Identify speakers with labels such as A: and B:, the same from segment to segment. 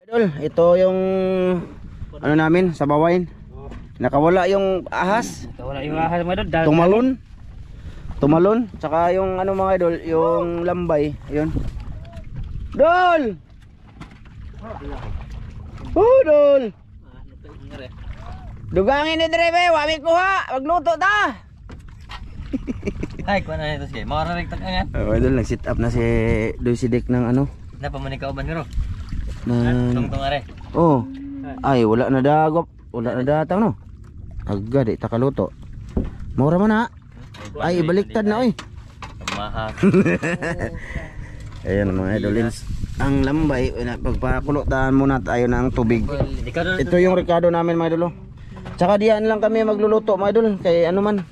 A: Idol, ito yung ano namin sa bawain. Nakawala yung ahas.
B: Nakawala yung ahas mga idol.
A: Tumalon. Tumalon. Tsaka yung ano mga idol, yung lambay. Yun. Dol! Dol! Dugangin ni Drebe, wami kuha. Magluto ta.
B: Ay, kuha na ito sige. Makararigtag nga.
A: Idol, nag-sit up na si Doy Sidik ng ano.
B: Napamanig ka uban nga ro.
A: Tungtong
B: are.
A: Oh. Ay, wala na dagop. Wala na datang no. Agad di takaluto. Mura man na. Ay, ibaliktad na oy.
B: Mahal.
A: Ayan mga idolins. Ang lambay, pagpakulutan muna tayo ng tubig. Ito yung rekado namin mga idol. Tsaka diyan lang kami magluluto mga idol. Kaya ano man,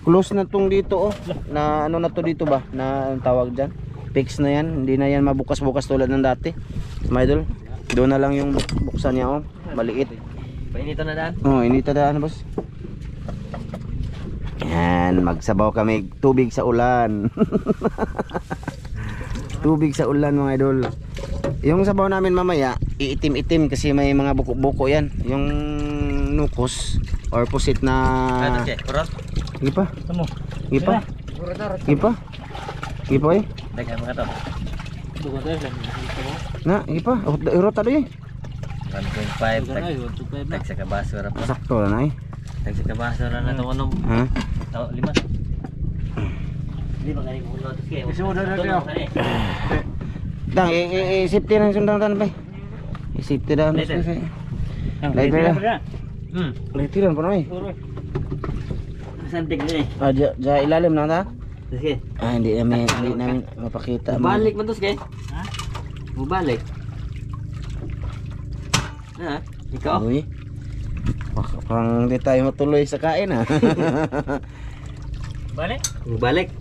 A: close na tong dito oh. Na ano na to dito ba? Na ang tawag dyan. Fix na yan. Hindi na yan mabukas-bukas tulad ng dati. Mga idol, doon na lang yung buksan niya oh. Maliit.
B: Painito na daan?
A: Oh, inita daan boss. Yan, magsabaw kami tubig sa ulan. Tubig sa ulan mga idol. Yung sabaw namin mamaya, iitim-itim kasi may mga buko-buko yan. Yung nukos or pusit na...
B: Ano siya? Kurot?
A: Sige pa.
B: Tamo.
A: Sige pa. Sige pa. Sige pa eh.
B: Daghan mga to.
A: Na, sige pa. Urot tado eh.
B: 1.5. Tag sa kabasura pa.
A: Sakto na na eh.
B: Tag sa kabasura na ito anong...
A: Ha?
B: Oh, 5. Hindi ba galing ulo ito sige?
C: Isi mo na kayo.
A: Dang, i-safety na sundang tan pa. I-safety na. Lighter na. Lighter na pa na eh.
B: Santig na eh.
A: Ah, dyan ilalim lang ta?
B: Sige.
A: Ah, hindi namin mapakita.
B: Balik man to sige. Ha? Balik. Ha? Ikaw?
A: Uy. Parang hindi tayo matuloy sa kain ha.
B: Balik? Balik.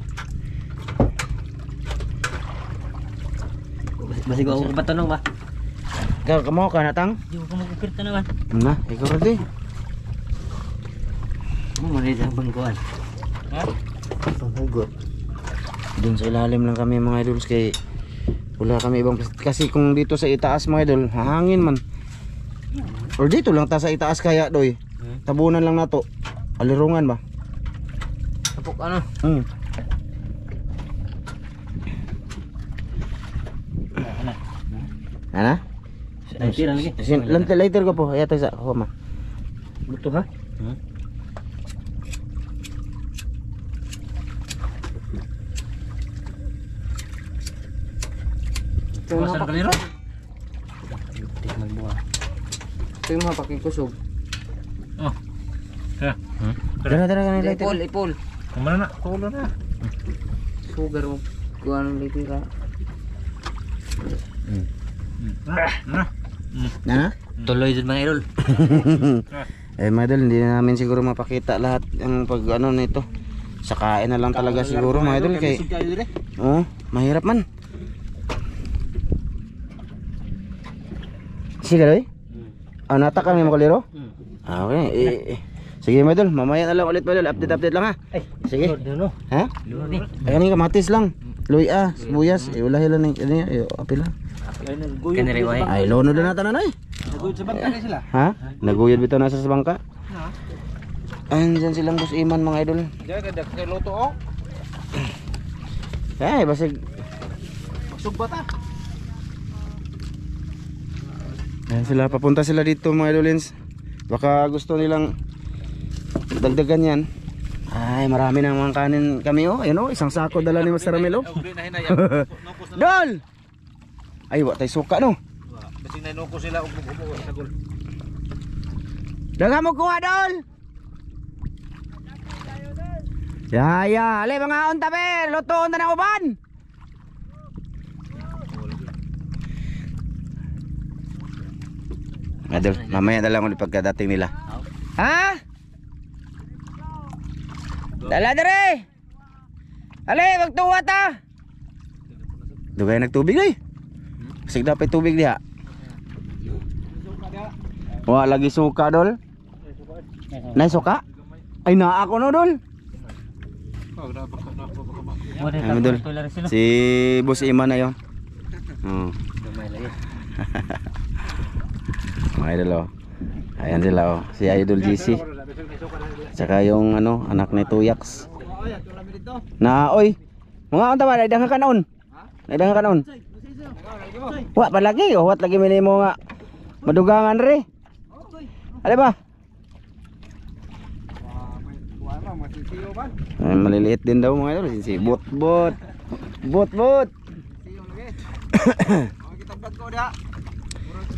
B: Masih ko ako patanong ba?
A: Kamu ka natang?
B: Di ko magkukirta naman.
A: Na, ikaw rin.
B: Ano man rin ang bangkuan? Ha? Panghugot.
A: Doon sa ilalim lang kami mga idols kay wala kami ibang kasi kung dito sa itaas mga idol, hahangin man. Or dito lang ta sa itaas kaya doy. Tabunan lang nato. Alirungan ba?
B: Tapok ano?
A: Ana?
B: Lighter lagi.
A: Lighter ko po. Ayata sa ko ma.
B: Buto ha?
C: Ito yung mga
B: kaliro? Magbuha.
C: Ito yung mga pakikusog.
B: Oh. Kaya.
A: Dara kanila lighter.
C: Ipol.
B: Kumana na. Kulo na.
C: Sugar mo. Kung anong litira.
A: Na?
B: Tuloy dyan mga idol.
A: Eh mga idol, hindi na namin siguro mapakita lahat ang pag ano nito. Sa kain na lang talaga siguro mga idol kay. Oh, mahirap man. Sige doy. Ah, nata kami makaliro? Ah, okay. Sige mga idol, mamaya na lang ulit mga idol. Update lang ha.
B: Ay,
A: sige.
B: Ano?
A: Ha?
B: Lord.
A: Ayan yung kamatis lang. Luy sibuyas, ulahi lang ng ano apil lang.
B: Kaniriway.
A: Ay, lono na natin nanay.
C: Naguyod sa bangka na sila.
A: Ha? Naguyod bitaw na sa bangka. Andyan silang Boss Iman mga idol.
C: Diyan kada kay luto oh.
A: Ay, basig.
C: Magsugba ta.
A: Ayan sila, papunta sila dito mga idolins. Baka gusto nilang dagdagan yan. Ay, marami nang mga kanin kami oh. Ayun oh, isang sako dala ni Master Ramil oh. Dol! Ay, wa tay suka no.
C: Kasi nanuko sila ubo sa gol.
A: Daga mo kuha dol. Ya, ale mga unta be, luto na ng uban. Adol, mamaya na lang ulit pagkadating nila. Ha? Dala dere. Ale, magtuwa ta. Dugay nagtubig ay. Sig dapat tubig diha. Wa lagi suka dol. Nay suka? Ay naa ako no dol. Ay dol. Si Boss Iman na yon. Oh. Mga idol oh. Ayan sila oh. Si Idol GC. Tsaka yung ano, anak ni Tuyaks. Na oy. Mga unta ba daghang kanon? Daghang kanon. Wa pa lagi oh, wat lagi mili mo nga. Madugangan re. Ano ba? Ay, maliliit din daw mga idol. Si bot.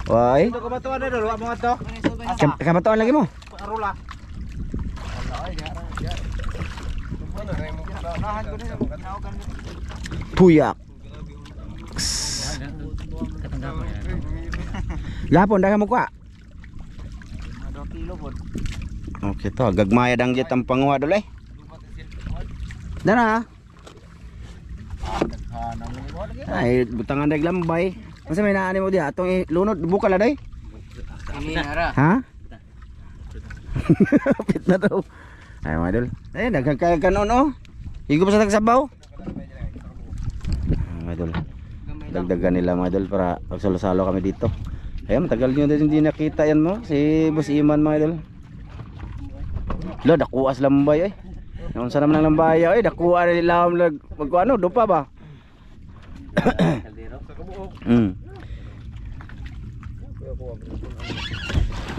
A: Why?
C: Ito kabatuan na dol, wa mo ato.
A: Kabatuan lagi mo?
C: Arula.
A: Tuyak. Gapon dah mo kuha.
C: 2 kilo pod.
A: Okay to, gagmaya dang jet ang panguha dol eh. Dara. Ay, butangan dag lambay. Masa may naani mo diha atong lunod buka la day.
B: Ini nara.
A: Ha? Pit na daw. Ay mga idol. Ay daghang kaya kanon oh. Higo pa sa tagsabaw. Mga idol. Dagdagan nila mga idol para pagsalo-salo kami dito. Ay matagal nyo din hindi nakita yan mo. Si Boss Iman mga idol. Lo dakuas lambay ay. Naon sa naman ng lambay ay dakuha nila magkuano dupa ba?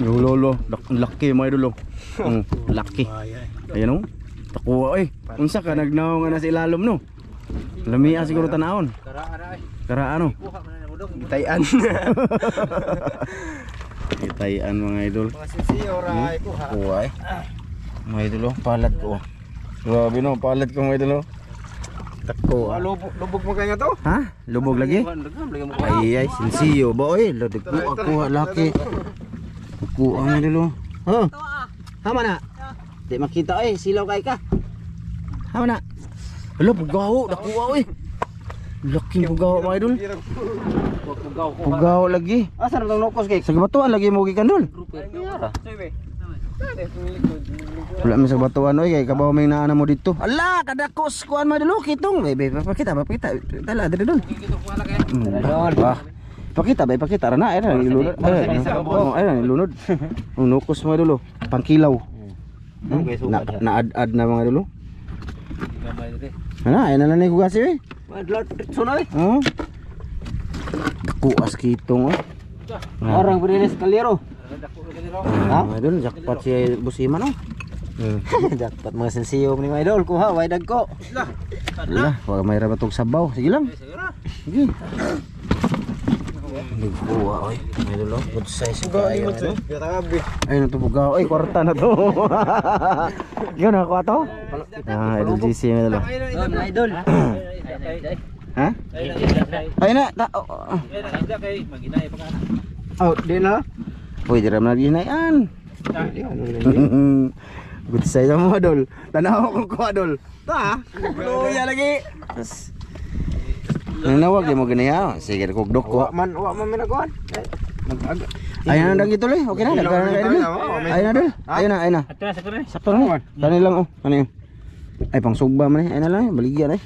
A: Lolo, laki mga idol. Laki. Ayan oh. Takuha oy. Unsa ka nagnaw nga na sa ilalom no? Lamia siguro tanahon. Kara ano?
C: Gitayan.
A: Gitayan mga idol.
C: Mga sisiyo ra kuha.
A: Kuha eh. Mga idol oh, palad ko. Grabe no, palad ko mga idol oh. Takuha.
C: Lubog mo kaya to?
A: Ha? Lubog lagi? Ay, sinsiyo ba oy? Kuha laki. Kuha mga idol oh. Oh. Hama na. Di makita eh, silaw kay ka. Hama na. Hala, pugaw, nakuha oy. Laking pugaw mga idol. Pugaw lagi.
C: Asa na tong nokos kay?
A: Sa batuan lagi mo gikan dol. Wala mi sa batuan oy kay kabaw may naana mo dito. Ala, kadakos kuan mo dulu kitong. Bebe, pakita. Tala diri dol. Pakita, pakita ra na era ilunod. Ay, ilunod. Nukos mo dulu, pangkilaw. Na-ad na mga dulu. Ana, ay na lang ni kugas eh.
C: Sunay.
A: Oh. Kuas kitong oh.
C: Orang berilis kalero.
A: Ha? Idol, jackpot si Boss Iman oh.
C: Jackpot mga sensiyo ni mga idol kuha way dagko.
A: Wala, wag may rabatog sabaw. Sige lang. Sige. Nagkuha oy. May dulo, good size kayo. Ay natupugaw. Ay kwarta na to. Yun nakuha to? Ah, Idol GC may dulo.
C: Idol.
A: Ha? Ay na.
C: Oh, di na.
A: Uy, dira na ginayan. Good size mo dol. Tanaw ko kuha dol. Ta. Luya lagi. Nanawag di mo ganaya. Sige kugdok ko.
C: Wa man minakuan.
A: Ayun na dito le. Okay na. Ayun na dol. Ayun na. Sakto na. Kani lang oh. Kani. Ay pang sugba man eh. Ayun na lang. Baligyan eh.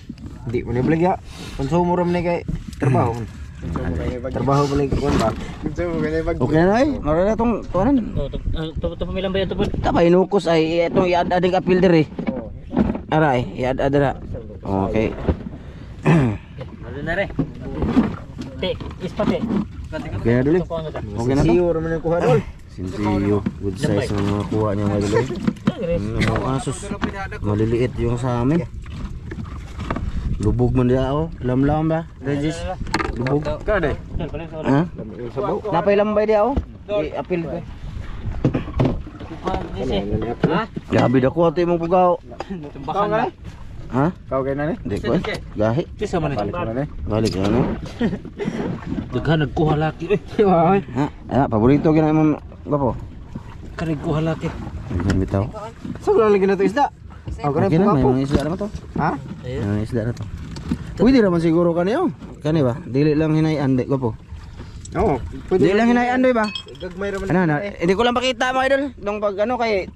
C: Di mo ni baligya. Konsumo ra man kay trabaho. Trabaho balik kon ba.
A: Okay na ay. Mara na tong tuanan.
B: To pamilang ba ito po?
A: Tapay nukos ay itong i-add ading apil dire. Aray, i-add dira. Okay.
B: Ano na re? Te, ispate.
A: Okay na dulu. Okay na to.
C: Siyo ra man kuha dol.
A: Sinsiyo. Good size ang mga kuha niya mga dulu. Mga asos. Maliliit yung sa amin. Lubog man dia oh. Lam-lam ba? Regis. Lubog.
C: Kada.
A: Ha? Napay lambay dia oh. I-apil ko.
B: Ha?
A: Grabe dako ato imong pugaw.
B: Tumbakan na.
A: Ha?
C: Kau kay na ni?
A: Di ko. Gahi.
B: Kisa man
C: Balik na ni.
A: Balik na no.
B: Daghan nagkuha laki.
A: Ha? Ah, paborito gina imong gapo.
B: Kanig kuha laki.
A: Ang bitaw.
C: Sa kulang lagi na to isda. Aw kana
A: Okay na, may
C: po.
A: mga isda na to.
C: Ha?
A: May mga isda na to. Pwede naman siguro kaniyo. Kani ba? Dili lang hinayan di gapo.
C: Oo.
A: Dili lang hinayan doy ba?
C: Gagmay ra man.
A: Ano na, hindi ko lang pakita mga idol. Nung pag ano kay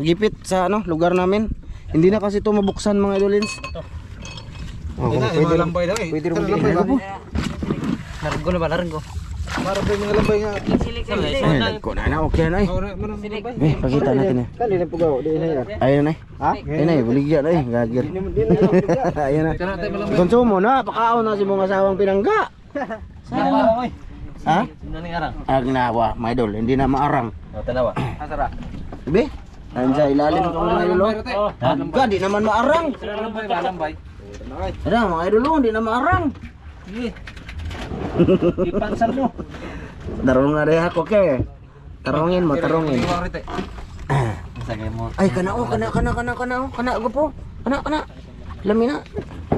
A: gipit sa ano lugar namin. Hindi na kasi ito mabuksan mga idolins.
C: Oh, pwede lambay daw eh. Pwede rin lambay ba?
B: Largo na ba? Largo.
C: Para ba mga lambay nga.
A: Dagko na okay na pakita natin
C: Kali na pugaw, di na yan.
A: ayun na
C: Ha?
A: ayun na buligya na gagir ayun na konsumo na pakaon na si mong asawang pinangga ha? Agnawa my idol hindi na maarang
B: Tanawa.
C: Asara.
A: Be, sa ilalim ka mga idol. Agka, di naman maarang.
C: Lambay.
A: Ada mga idol, di na maarang.
C: Ipansan mo.
A: Tarong na rin ako ke. Tarongin mo, tarongin.
B: Sagay mo.
A: Ay, kana gupo. Kana. Lami na.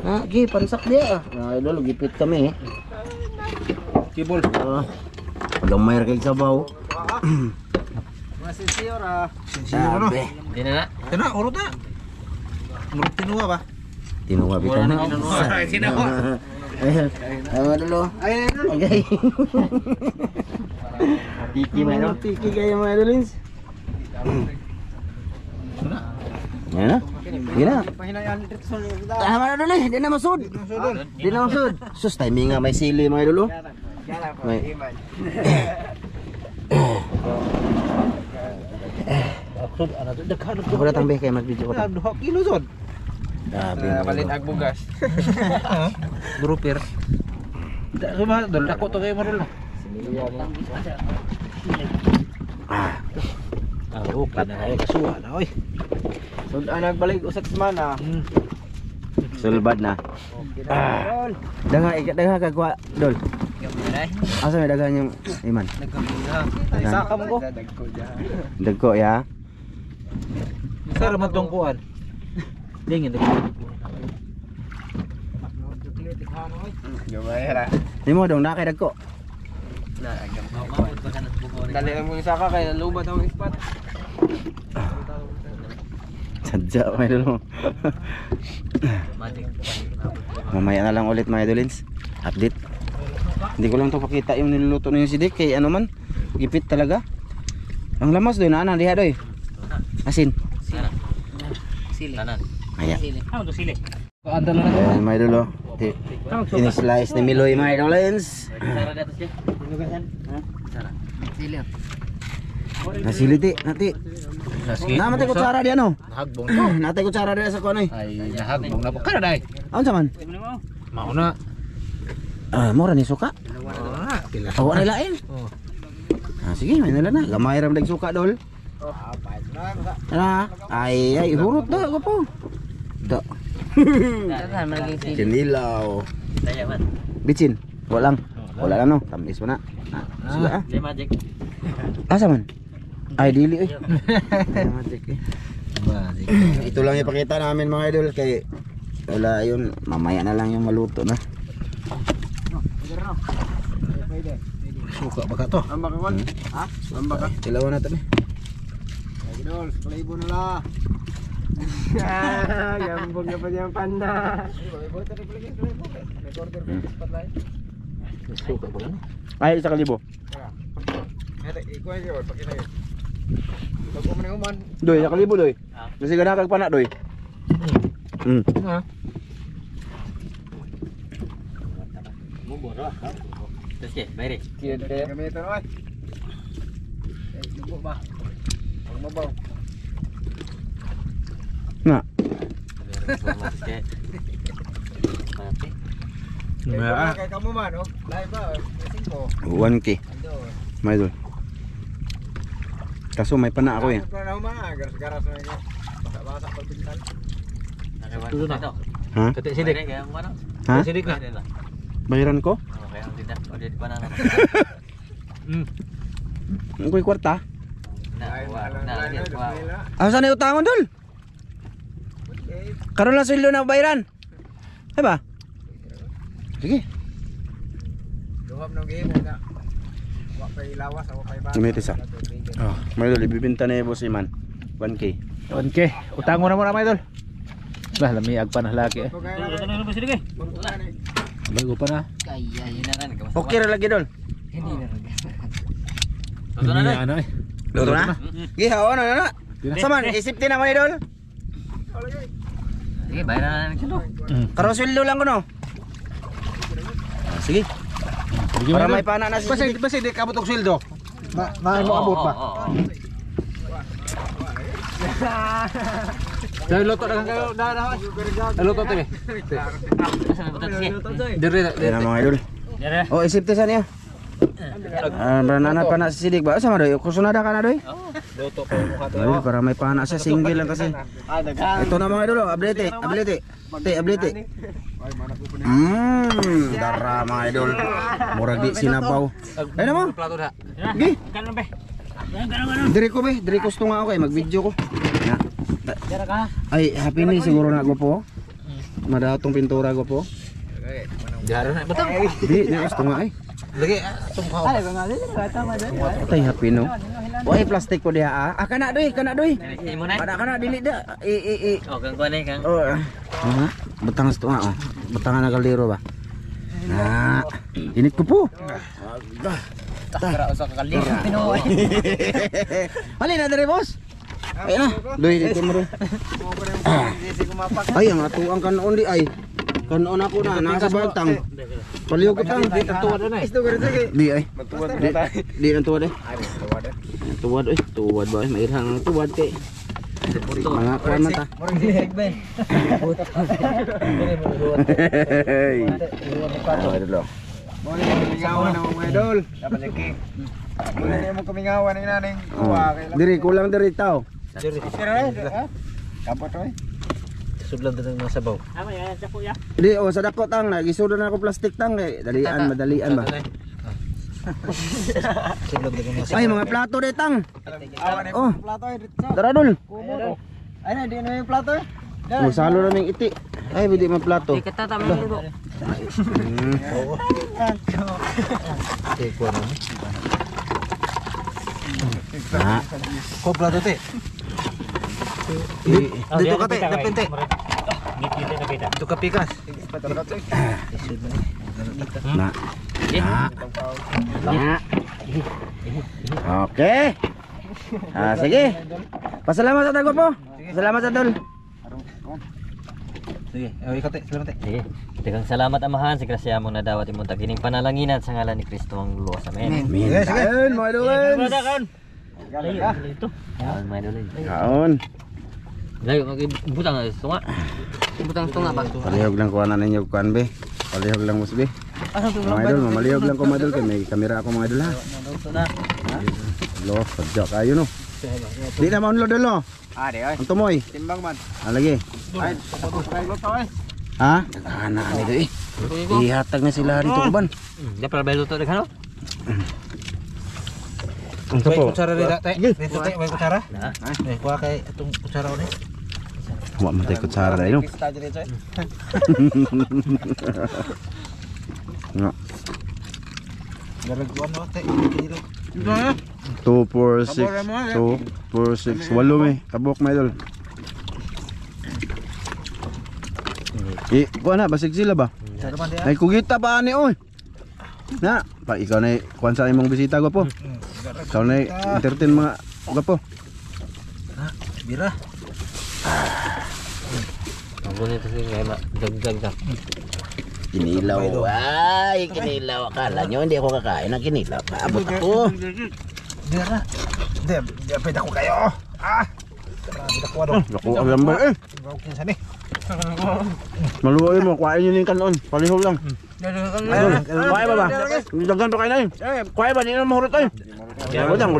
A: Ha, gi, pansak dia. Mga idol, gipit kami.
C: Kibol.
A: Gamay ra kay sabaw.
C: Masisiyo ra.
A: Sabi.
B: Di na na.
C: Tena, urut na. Urut tinuwa ba?
A: Tinuwa bitan.
C: Tinuwa.
A: Ano dulu?
C: Ay,
A: Okay.
B: Tiki mo no.
A: Tiki kayo mga idolins. Yan na. Yan na.
C: Pahinayan dito sa kita.
A: Tama na dulu, di na masud. Di na masud. Sus, timing nga may sili mga idol. May. Ako datang be kay mag-video ko.
C: 2 kilo sod.
A: Grabe.
C: Palit ag bugas. Grupir. Suma dol ako to kay marul. Okay na kay kasuwa na oy. Sud nagbalik usak semana.
A: Sulbad na. Dagha kagwa dol. Asa may daghan yung iman?
C: Sakam ko.
A: Dagko ya.
C: Sir matungkuan. Dingin dito. Gamay ra.
A: Di mo dong na kay dagko.
C: Dali lang mo isa ka kay lubat ang spot.
A: Sadya mga idol mo. Mamaya na lang ulit mga idolins. Update. Hindi ko lang to pakita yung niluluto na yung sidik kay ano man. Gipit talaga. Ang lamas doy na diha doy. Asin.
B: Sili. Tanan.
A: Maya.
B: Ano to sili?
C: Andal na.
A: Ayan mga idol oh. Ini-slice ni Miloy mga idolins.
B: Sara datos siya. Sara. Sili.
A: Nasiliti, nati. Namatay ko tsara di ano?
C: Nahagbong
A: Natay ko tsara di sa kuno eh.
C: ay nahagbong na po. Kana dai.
A: Ano sa man?
C: Mauna.
A: Mura ni suka.
C: Pila.
A: Awa na lain. Sige, may nila na. Gamay ram dag suka dol. Ay, hurot da ko po. Da.
B: Saan malagay sili?
A: Kinilaw.
B: Daya man.
A: Bitsin. Wala lang no. Tamis mo na. Sige ah.
B: Di magic.
A: Asa man? Ay dili eh. Magic eh. Ito lang ipakita namin mga idol kay wala yun. Mamaya na lang yung maluto na.
C: Suka baka to. Amba ka kon? Ha? Amba ka.
A: Ilawan natin eh.
C: Idol, playbo na la. Gambog na pa yung panda. Suka ba lang?
A: Ay, 1,000.
C: Ikuha siya, pakita yun. Pag uman.
A: Doy, 1,000 doy. Kasi gana kag pana doy.
C: Ha?
B: Buboro. Terus ke, bayar.
C: Kaya gamitin oy. Lubo ba? Ang mabaw.
A: Na.
C: Kaya kamu man, oh. Live ba? 5.
A: 1K. May idol. Kaso may pana ako eh.
C: Garas-garas na yun. Basa-basa pag pintal.
B: Tulo na.
A: Ha?
C: Kati sidik.
B: Kaya mo ano?
A: Ha?
C: Sidik na.
A: Bayaran ko?
B: Kaya ang tindak. O di pa na.
A: Ang ko'y kwarta.
B: Na.
A: Asa na yung utangon dol? Karon lang sweldo na bayaran. Ay ba? Sige.
C: Duham ng game na. Wa pa ilawas, wa pa iba.
A: Gamitin sa. Oh, may idol ibibenta na yung boss Iman. 1K.
C: 1K. Utang mo na muna, idol. Bah, lamiag pa na laki eh. Bago pa na.
B: Kaya yun na rin.
A: Okay ra lagi dol.
B: Hindi na rin.
C: Ano na? Ano eh.
A: Luto na? Gihaw ano na. Saman, isip din naman idol.
B: Sige, bayaran na ng kilo.
A: Karon sweldo lang ko no. Sige. Para may pana na si
B: Basi
A: Sidik.
B: di kabot og sweldo. Na mo abot ba? Dahil luto na kayo, luto tayo. Dire.
A: Yan ang mga idol. Oh, isipte sa niya. Banana pa na si Sidik ba? Sama doy, kusunada ka na doy?
B: Luto pa yung mukha
A: Ay, para may pana siya, single lang kasi. Ito na mga idol, ablete. Ablete. Dara mga idol. Murag di sinabaw. Ay na mo.
B: plato na.
A: Gi. Diri ko tunga ako kay mag-video ko. Na. Ay, happy ni siguro na ko po. Madaw tong pintura ko po.
B: Jaro na betul.
A: Di, gusto nga ay.
B: Lagi tungkaw.
A: Tay happy no. Why plastic ko diha ah? Ah kana doy. Ada kana dili da.
D: Oh, kang kuan eh, kang.
A: Oh. Betang sa tunga oh. Betang na kaldero ba? Nah, init ko po.
D: Tara usa ka kaliro Pinoy.
A: Halin na dere boss. Ay na. Doy dito mo ron. Ay ang atuang kanon di ay. Kanon ako na nasa bantang. Palihog ko tang.
B: Tuwad na.
A: Di ay. Di ang tuwad eh. Tuwad eh. Tuwad ba? Mairhang ang tuwad kay. Mga kuwan man ta. Oh, ito lo.
C: Mo ni kumingawan na mga idol. Dapat lagi. Mo mo kumingawan ni naning kuha kay.
A: Diri kulang diri tao.
C: Kapot oy.
B: Sudlan ta ng sabaw.
A: Di oh sa dako tang nagisudon na ako plastic tang kay madalian ba.
B: Sudlan ta ng
A: Ay mga plato de tang. Oh,
C: Plato ay dito.
A: tara dul.
C: Ay na di na yung plato eh.
A: Oh, salo naming iti. Ay bidi man plato.
D: Kita ta man dito.
B: Te kuan.
A: Ah,
B: Ko plato te. Dito ka te, dapente. Dito ka pikas.
A: na. Na. Okay. Ah, sige. Pasalamat sa tago po. Salamat sa dol.
B: Sige, ikaw te, salamat te.
D: Sige. Daghang salamat amahan sa grasya mo na dawat imong tagining panalanginan sa ngalan ni Kristo ang luwas. Amen.
A: Sige, sige. Mga idolens.
D: Ito. Ang may dulay.
A: Kaon.
D: Layo butang tunga. Butang tunga ba?
A: Palihog lang kuha na ninyo kuan be. Palihog lang musbi. Mga idol, mamalihog lang ko mga idol kay may kamera ako mga idol ha. Lo, sadya kayo no. Di na maunlo dol no.
C: Di oy.
A: Ang tumoy.
C: Timbang man.
A: Lagi.
C: Ay, ay luto oy.
A: Ha? Ana ani do eh. Ihatag na sila dito uban.
D: Ya para belo to dekhano.
A: Ang
B: May
A: tapo.
B: kutsara dito te. Dito te, may kutsara.
D: Na.
B: Eh, kuha kay itong kutsara ni.
A: Wa man tay kutsara dai no.
C: Pista dito oy.
A: Nga.
B: Garag kuan no te.
A: 2 4 6 2 4 6 walo me. Kabok mga idol. Kuha na basig sila ba? Ay kugita ba ani oy? Na, pa ikaw na kuan sa imong bisita gwapo. Ikaw na entertain mga gwapo.
B: Bira.
D: Ang bunit kasi kay ma dagdag ta.
A: Kinilaw. Ay, kinilaw. Akala nyo hindi ako kakain ng kinilaw. Paabot ako.
B: Bira. Hindi, pwede ako kayo. Grabe na kuha doon.
A: Naku, ang lambay eh.
B: Huwag kinsan eh.
A: Maluoy mo, kuhain nyo yung kanon. Palihog lang. Kuhain ba ba? Dagan to kayo na eh. Kuhain ba? Hindi na mahurot ay. Batang,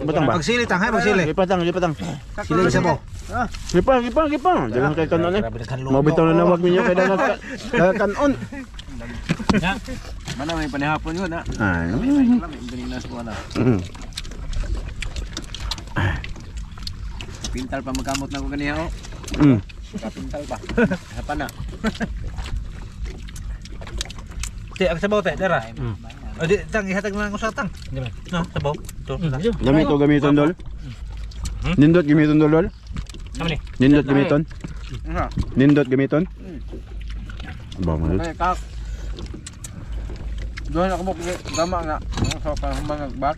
A: batang ba?
B: Magsili tang, hay magsili.
A: Lipatang, lipatang.
B: Sili sa mo.
A: Gipang. Dagan kay kanon eh. Mabitaw na nawag ninyo kay dagan kanon.
C: Mana may panihapon yun ha.
A: Ay.
C: Bininas ko na. Pintal pa magkamot na ko ganiya oh. Pintal pa. Hapa na.
B: Te, ang sabaw te, dara. O di, tang, ihatag mo lang ko sa tang. No, sabaw. To.
A: Gamiton dol. Nindot gamiton dol.
D: Ano ni?
A: Nindot gamiton. Nindot gamiton. Ba mo.
C: Ay kak. Doon ako mo gama nga. Sa pangmangag bak.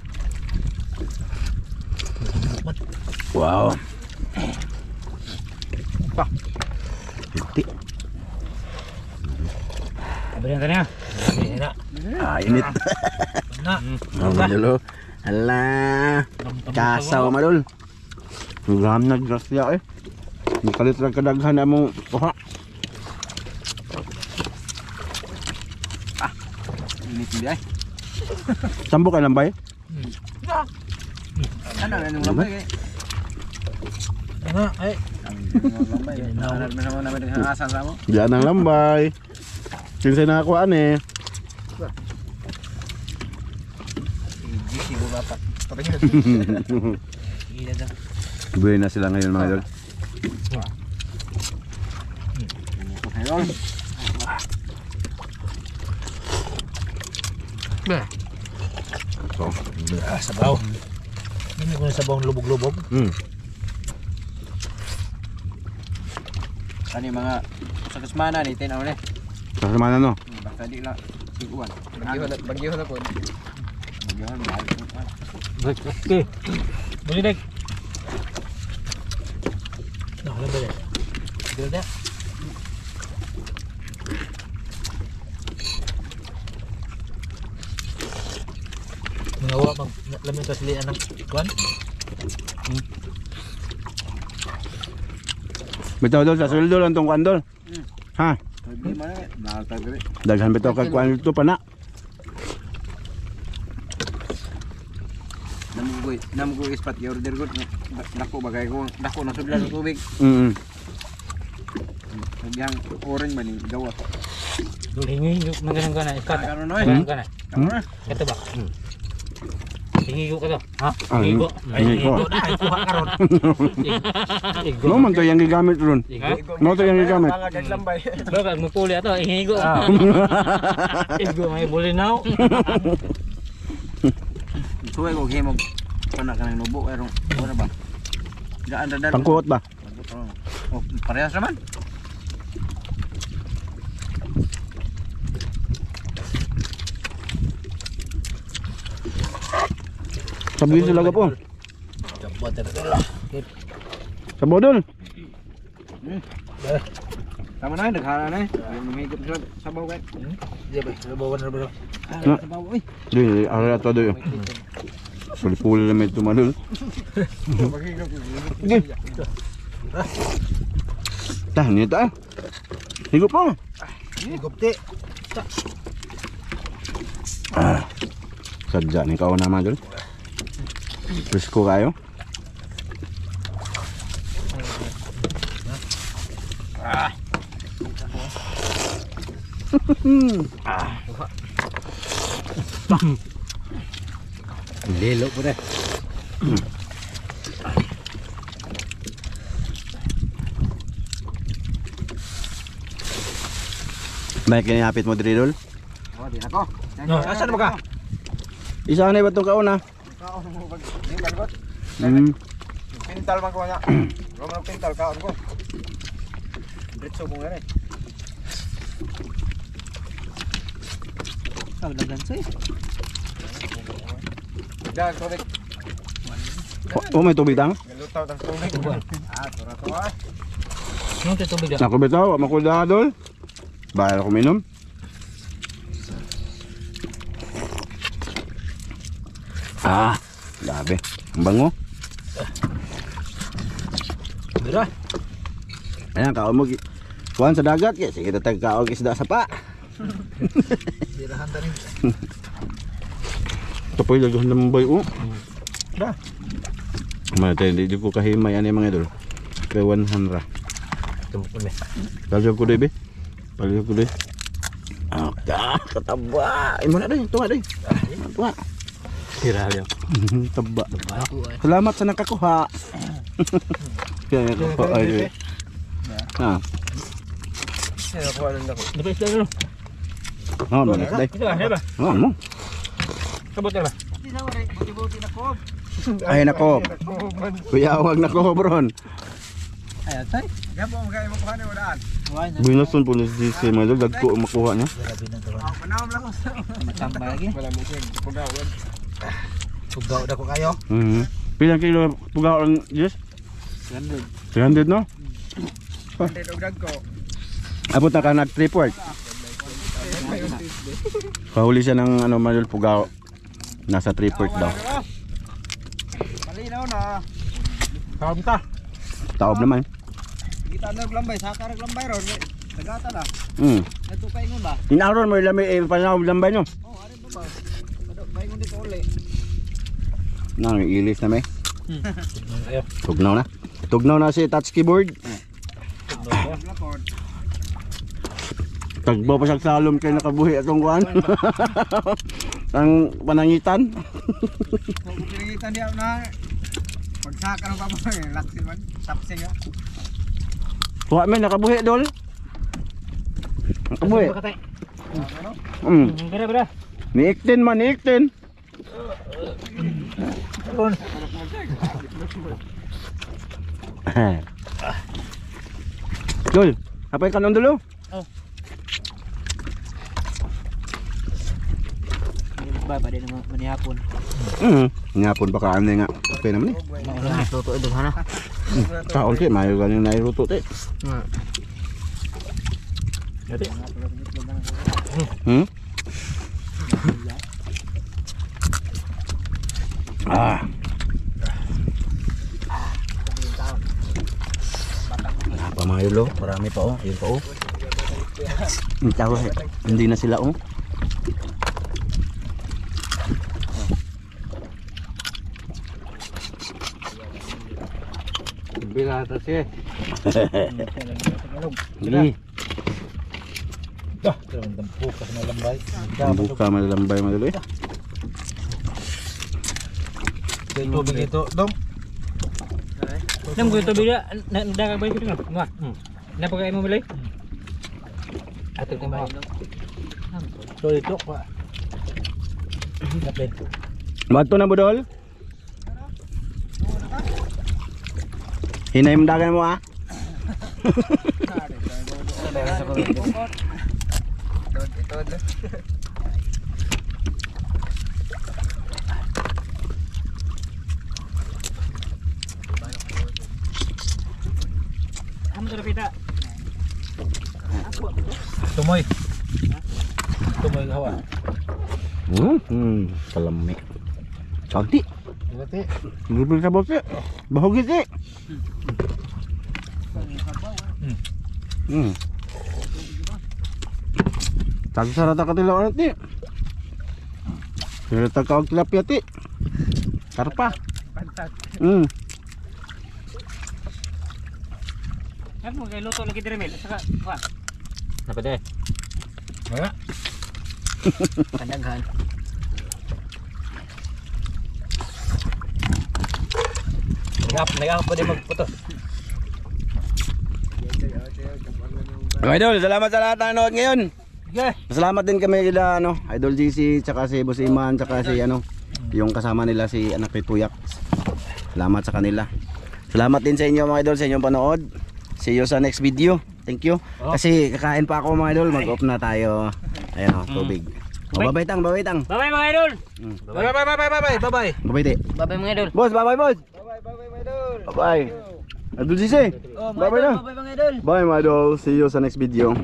A: Wow. Hindi.
D: Abri na tanya.
B: na.
A: Init.
B: Na.
A: Oh, mga idol. Hala. Kasaw mga idol. Ngam na grasya eh. Nikalit lang kadaghan na mong kuha.
C: Init hindi ay.
A: Sambo ka lambay?
C: Ano na nung lambay kay.
B: Ano? Ay.
C: Lambay. Naanad mo naman namin ang asan sa mo.
A: Diyan ang lambay. Kinsay nakakuhaan eh.
C: Gisi ko dapat.
B: Ila daw.
A: Buhay na sila ngayon mga idol.
C: Ayun.
A: So,
B: Sabaw. Hindi ko na sabawang lubog-lubog.
C: Kani mga sa kasmana ni tinaw ni.
A: kasama na no?
C: Basta di lang siguan. Bagyo na po. Bagyo na mahal ko.
B: Okay. Muli dek. No, alam ba dek? Dito dek. Mengawa mag lamin kaslian ng kuan.
A: Bitaw dol, sa sweldo lang tong kuan dol. Ha?
C: Di mana na ta dire.
A: Daghan bitaw kag kuan dito pa na.
C: Namugoy ispat ya order gud. Dako bagay ko. Dako na sudlan ng tubig. Yang orange man ni gawat.
B: Hingi yung magalang ka na. Ikat.
C: Karon
B: Magalang ka na.
A: Hmm?
B: Ito ba? Hingi ko ka to. Ha?
A: Ah,
B: Hingi ko.
A: hingi ko.
B: Hingi ko na. Kuha ka ron. Hingi
A: No man to yang gigamit ron. No to yang gigamit.
C: lambay.
B: Bakit mo puli ato? Hingi ko. Hingi ko may bulinaw.
C: Suwe ko himog. Kana kanang nubo pero ora ba? Gaan dadal.
A: Pangkuot ba?
C: Oh, parehas naman.
A: Sabi sila ka po.
B: Jambot na ito.
A: Sa bodol.
C: Tama na, naghala na eh. Lumihigop sa sabaw kay.
B: Diya ba? Labawan na ba?
C: Sabaw, uy.
A: Di, ara to do. Puli-puli lang may tumalul. Tah, ni ta. Higop po.
C: Higop ti.
A: Sadya ni kauna mga dol. Presko kayo.
B: Lelo po na.
A: May kinihapit mo diri dol.
C: Oh, di nako.
B: No, asan mo ka?
A: Isa na ba itong kauna?
C: Kaon mo bag. Di balgot. Pintal man ko nga. Roman pintal kaon ko. Diretso mo ngani. Sabi lang say. Dag tubig.
A: Oh, may tubig tang.
C: Galutaw tang tubig. Tura to ah.
B: Ano ito tubig na?
A: Naku bitaw, makuda dol. Bahal ako minom. Grabe. Ang bango.
B: Dira.
A: Ayan, kaon mo. Kuhan sa dagat. Sige, tatag kaon isda sa pa.
B: Dirahan tanin.
A: Tapoy lagyan ng bay.
B: Da.
A: Mata, hindi ko kahimay. Ano yung mga idol? Kaya 100.
B: Tumpo na.
A: Lagyan ko doy, be. Lagyan ko doy. Kataba. Ay, mo na doy. Tunga doy. Tunga.
B: Tira yan.
A: Taba. Salamat sa nakakuha. Kaya nakakuha. Ay,
C: Sino ko alam dako.
B: Dapat isda ano?
A: Oo, manis day.
B: Ito ba? Heba?
A: Oo, mo.
B: Kabot na ba?
C: Di na wala. Buti-buti na ko.
A: Ay, nako. Kuya, huwag nako, bron.
C: Ay, atay. Gapo mo kay mo kuha ni wadaan.
A: Binason po ni si mga idol. Dagko ang makuha niya.
B: Grabe na to.
C: Panahon lang ko.
B: Matamba lagi.
C: Wala mo sin. Pugawan.
B: Tugaw na ko kayo.
A: Pilang kilo pugaw ang yes? 300 no?
C: Hindi dugdag ko.
A: Abot na ka nag 3 port. Kahuli siya ng ano mga idol, pugao. Nasa 3 daw.
C: Malinaw na.
B: Kaon ta.
A: Taob naman.
C: Kita na naglambay, saka naglambay ron. Tagata na. Ito paingon ba?
A: Inaron mo ilami panahon lambay no.
C: Oh, ari ba ba? Paingon dito uli.
A: Nang ilis na may.
B: Ayo.
A: Tugnaw na. Tugnaw na si touch keyboard.
C: Record.
A: Tagbo pa sa salom kay nakabuhi atong kuan. Ang panangitan.
C: Kung pinagitan diya na pagsaka ng baboy, laksin man, tapsing ya.
A: Kuha men nakabuhi dol. Nakabuhi.
D: Bera.
A: Ni iktin man, ni iktin.
B: Ron.
A: Dol, apa yung kanon dulu?
D: Oh. Ba din naman manihapon.
A: Ngapon baka ano nga. Okay naman eh.
D: Mauna luto ito hana.
A: Kaon kay mayo ganing nairuto te.
B: Dati.
A: Ah. Pamayulo, marami pa oh, yun pa oh. Hindi na sila oh.
B: Bila ta siya.
A: Hindi.
B: Dah, terang tempuk ka sa lambay.
A: Buka malalambay maduloy.
B: Dito begitu, dong.
D: Nam ko ito bila nagdaga ba ito nga? Nga. Napagay mo balay?
B: Ato ko mo. So ito pa. Dapat.
A: Bato na budol. Hinay dagan mo ah.
D: Amo sa pita.
B: Tumoy. Tumoy hawa.
A: Kalami. Cantik.
B: Dati.
A: Bubul sa bote. Bahog iti. Tagi sarata ka tila orang ti. Sarata ka og tilapia ti. Karpa.
D: Ako kay luto lagi dire mel saka kuan. Dapat eh.
B: Wala.
D: Pandaghan. Nagap pa din magputos.
A: Okay, Idol, salamat sa lahat ng nanood ngayon.
B: Okay.
A: Salamat din kami kila ano, Idol GC, tsaka si Boss Iman, tsaka si ano, yung kasama nila si Anak ni Tuyak. Salamat sa kanila. Salamat din sa inyo mga idol sa inyong panood. See you sa next video. Thank you. Kasi kakain pa ako mga idol, mag-off na tayo. Ayan o, tubig. O, babay tang, babay tang.
D: Bye-bye mga idol.
B: Bye bye.
A: Babay ti.
D: Bye-bye mga idol.
A: Boss, babay boss.
C: Bye my idol.
A: Babay. Idol GC. Babay na.
C: Bye mga idol.
A: Bye mga idol. See you sa next video.